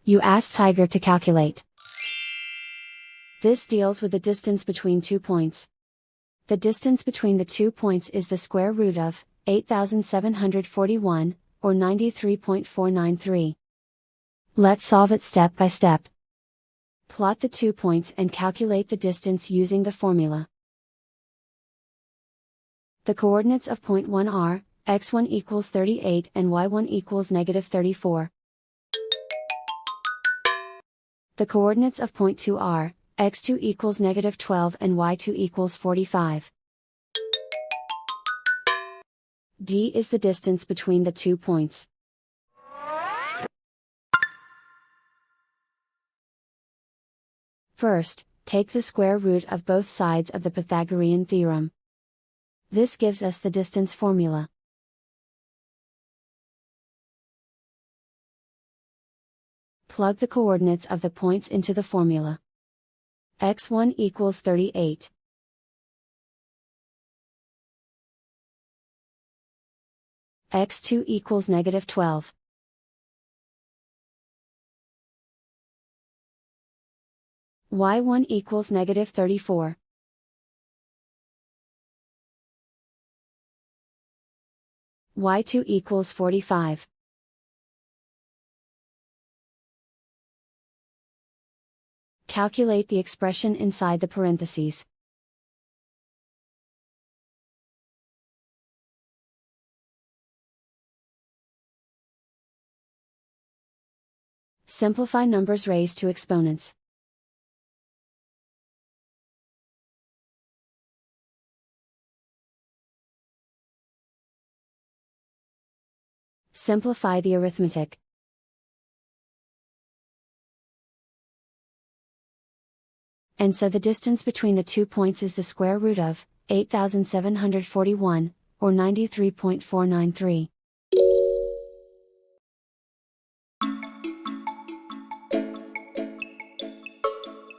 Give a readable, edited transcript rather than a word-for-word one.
You ask Tiger to calculate. This deals with the distance between 2 points. The distance between the 2 points is the square root of 8,741, or 93.493. Let's solve it step by step. Plot the 2 points and calculate the distance using the formula. The coordinates of point 1 are, x1 equals 38 and y1 equals negative 34. The coordinates of point 2 are, x2 equals negative 12 and y2 equals 45. D is the distance between the 2 points. First, take the square root of both sides of the Pythagorean theorem. This gives us the distance formula. Plug the coordinates of the points into the formula. x1 equals 38. x2 equals negative 12. y1 equals negative 34. y2 equals 45. Calculate the expression inside the parentheses. Simplify numbers raised to exponents. Simplify the arithmetic. And so the distance between the 2 points is the square root of 8,741, or 93.493.